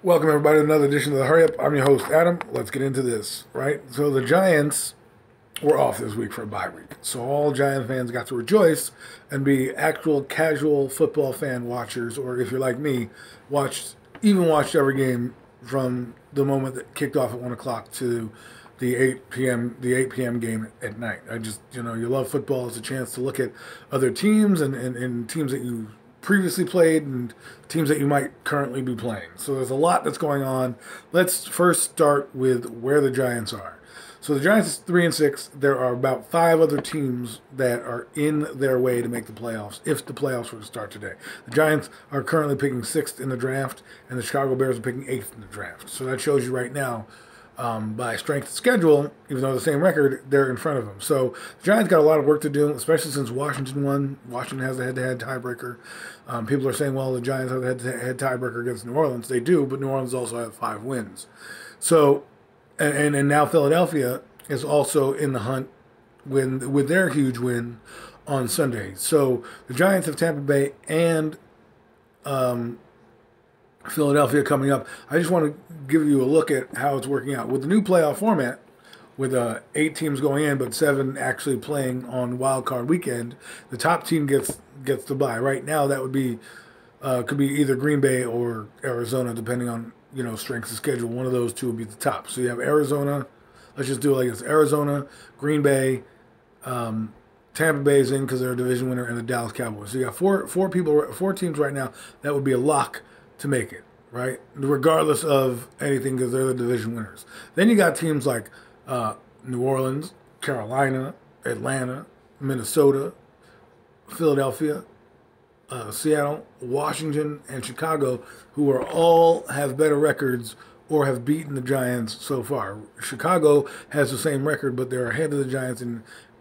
Welcome, everybody, to another edition of the Hurry Up. I'm your host, Adam. Let's get into this, right? So the Giants were off this week for a bye week. So all Giant fans got to rejoice and be actual casual football fan watchers, or if you're like me, watched every game from the moment that kicked off at 1 o'clock to the 8 p.m. game at night. I just, you love football. It's a chance to look at other teams and teams that you previously played and teams that you might currently be playing. So there's a lot that's going on. Let's first start with where the Giants are. So the Giants is 3-6. There are about 5 other teams that are in their way to make the playoffs if the playoffs were to start today. The Giants are currently picking 6th in the draft, and the Chicago Bears are picking 8th in the draft. So that shows you right now, by strength of schedule, even though the same record, they're in front of them. So the Giants got a lot of work to do, especially since Washington won. Washington has the head-to-head tiebreaker. People are saying, well, the Giants have the head-to-head tiebreaker against New Orleans. They do, but New Orleans also have 5 wins. So, and now Philadelphia is also in the hunt with their huge win on Sunday. So the Giants have Tampa Bay and Philadelphia coming up. I just want to give you a look at how it's working out. With the new playoff format, with 8 teams going in, but 7 actually playing on wild card weekend, the top team gets the bye. Right now, that would be could be either Green Bay or Arizona, depending on strength of schedule. One of those two would be the top. So you have Arizona. Let's just do it like this: Arizona, Green Bay, Tampa Bay's in because they're a division winner, and the Dallas Cowboys. So you got four teams right now that would be a lock to make it, right? Regardless of anything, because they're the division winners. Then you got teams like New Orleans, Carolina, Atlanta, Minnesota, Philadelphia, Seattle, Washington, and Chicago, who are all have better records or have beaten the Giants so far. Chicago has the same record, but they're ahead of the Giants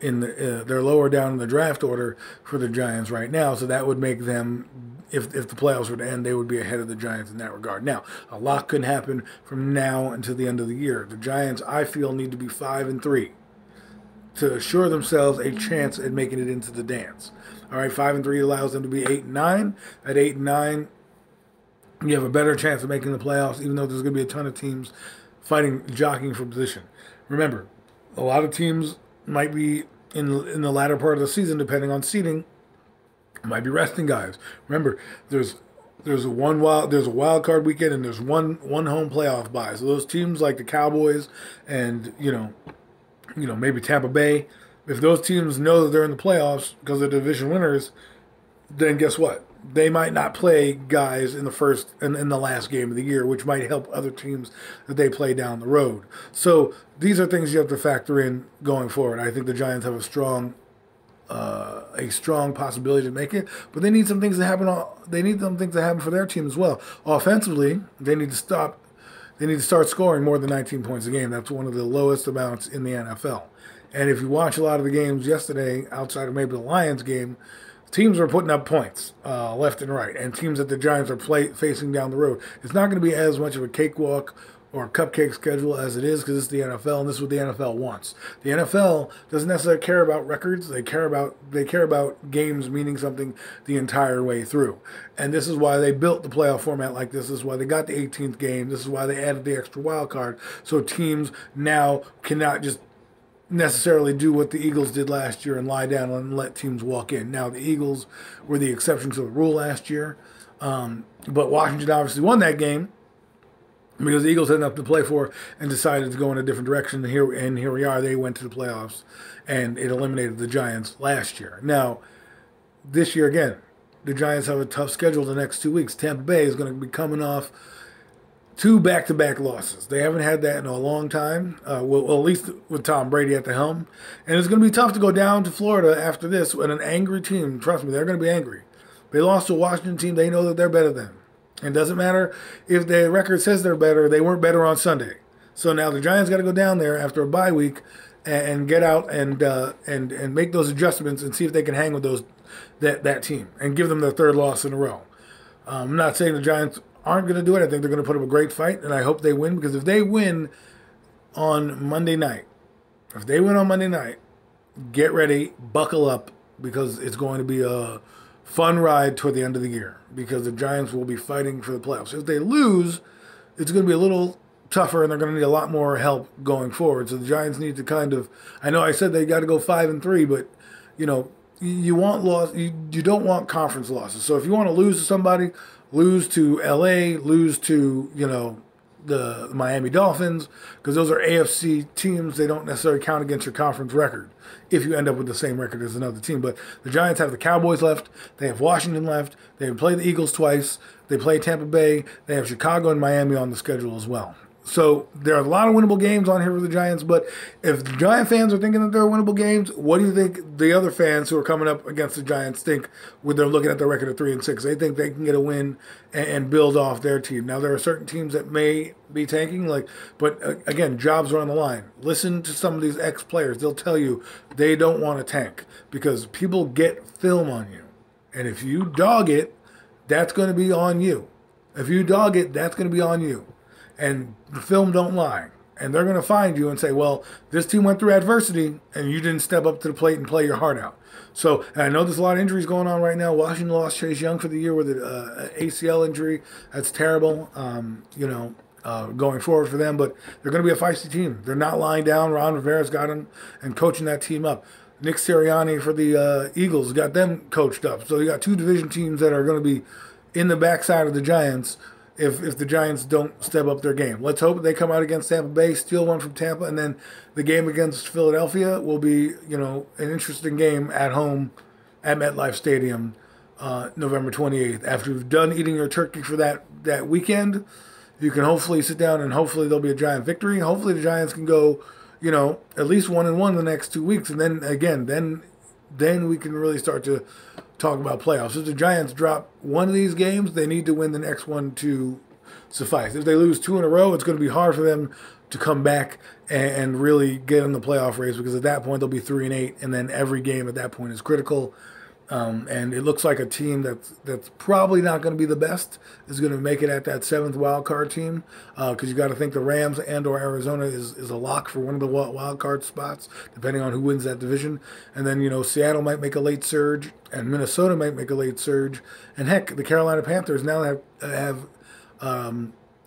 they're lower down in the draft order for the Giants right now. So that would make them, if the playoffs were to end, they would be ahead of the Giants in that regard. Now, a lot could happen from now until the end of the year. The Giants, I feel, need to be 5-3 to assure themselves a chance at making it into the dance. All right, 5-3 allows them to be 8-9. At 8-9, you have a better chance of making the playoffs, even though there's going to be a ton of teams jockeying for position. Remember, a lot of teams might be in the latter part of the season, depending on seeding, might be resting guys. Remember, there's a wild card weekend and there's one home playoff bye. So those teams like the Cowboys and maybe Tampa Bay, if those teams know that they're in the playoffs because they're division winners, then guess what? They might not play guys in the first and in the last game of the year, which might help other teams that they play down the road. So these are things you have to factor in going forward. I think the Giants have a strong possibility to make it, but they need some things to happen. They need some things to happen for their team as well. Offensively, they need to stop. They need to start scoring more than 19 points a game. That's one of the lowest amounts in the NFL. And if you watch a lot of the games yesterday, outside of maybe the Lions game, teams are putting up points left and right, and teams that the Giants are facing down the road. It's not going to be as much of a cakewalk or a cupcake schedule as it is because it's the NFL, and this is what the NFL wants. The NFL doesn't necessarily care about records. They care about games meaning something the entire way through. And this is why they built the playoff format like this. This is why they got the 18th game. This is why they added the extra wild card. So teams now cannot just necessarily do what the Eagles did last year and lie down and let teams walk in. Now, the Eagles were the exception to the rule last year, but Washington obviously won that game because the Eagles had enough to play for and decided to go in a different direction. And here we are. They went to the playoffs, and it eliminated the Giants last year. Now, this year again, the Giants have a tough schedule the next 2 weeks. Tampa Bay is going to be coming off 2 back-to-back losses. They haven't had that in a long time, at least with Tom Brady at the helm. And it's going to be tough to go down to Florida after this with an angry team. Trust me, they're going to be angry. They lost to a Washington team. They know that they're better than them. And it doesn't matter if their record says they're better. They weren't better on Sunday. So now the Giants got to go down there after a bye week and get out and make those adjustments and see if they can hang with that team and give them their 3rd loss in a row. I'm not saying the Giants aren't going to do it. I think they're going to put up a great fight, and I hope they win, because if they win on Monday night, get ready, buckle up, because it's going to be a fun ride toward the end of the year, because the Giants will be fighting for the playoffs. If they lose, it's going to be a little tougher, and they're going to need a lot more help going forward. So the Giants need to kind of. I know I said they got to go 5-3, but you know, you want loss. You don't want conference losses. So if you want to lose to somebody, lose to LA, lose to the Miami Dolphins, because those are AFC teams. They don't necessarily count against your conference record if you end up with the same record as another team. But the Giants have the Cowboys left. They have Washington left. They have played the Eagles twice. They play Tampa Bay. They have Chicago and Miami on the schedule as well. So there are a lot of winnable games on here for the Giants, but if the Giant fans are thinking that they're winnable games, what do you think the other fans who are coming up against the Giants think when they're looking at their record of 3-6? They think they can get a win and build off their team. Now there are certain teams that may be tanking, but again, jobs are on the line. Listen to some of these ex-players; they'll tell you they don't want to tank because people get film on you, and if you dog it, that's going to be on you. If you dog it, that's going to be on you. And the film don't lie. And they're going to find you and say, well, this team went through adversity and you didn't step up to the plate and play your heart out. So, and I know there's a lot of injuries going on right now. Washington lost Chase Young for the year with an ACL injury. That's terrible, going forward for them. But they're going to be a feisty team. They're not lying down. Ron Rivera's got them and coaching that team up. Nick Sirianni for the Eagles got them coached up. So you got two division teams that are going to be in the backside of the Giants if the Giants don't step up their game. Let's hope they come out against Tampa Bay, steal one from Tampa, and then the game against Philadelphia will be, an interesting game at home at MetLife Stadium November 28th. After you've done eating your turkey for that weekend, you can hopefully sit down and hopefully there'll be a Giant victory. Hopefully the Giants can go, at least 1-1 the next 2 weeks. And then, again, then we can really start to talk about playoffs. If the Giants drop one of these games, they need to win the next one to suffice. If they lose 2 in a row, it's going to be hard for them to come back and really get in the playoff race because at that point they'll be 3-8, and then every game at that point is critical. And it looks like a team that's probably not going to be the best is going to make it at that 7th wild card team because you got to think the Rams and/or Arizona is a lock for one of the wild card spots, depending on who wins that division. And then Seattle might make a late surge, and Minnesota might make a late surge, and heck, the Carolina Panthers now have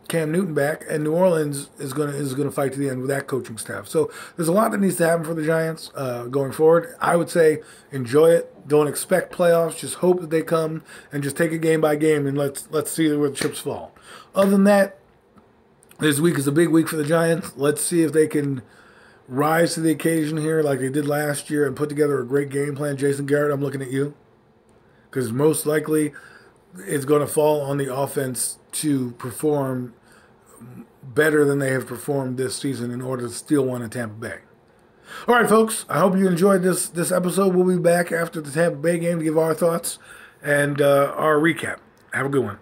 Cam Newton back, and New Orleans is going to fight to the end with that coaching staff. So there's a lot that needs to happen for the Giants going forward. I would say enjoy it. Don't expect playoffs. Just hope that they come and just take it game by game and let's see where the chips fall. Other than that, this week is a big week for the Giants. Let's see if they can rise to the occasion here like they did last year and put together a great game plan. Jason Garrett, I'm looking at you because most likely it's going to fall on the offense to perform better than they have performed this season in order to steal one in Tampa Bay. All right, folks, I hope you enjoyed this episode. We'll be back after the Tampa Bay game to give our thoughts and our recap. Have a good one.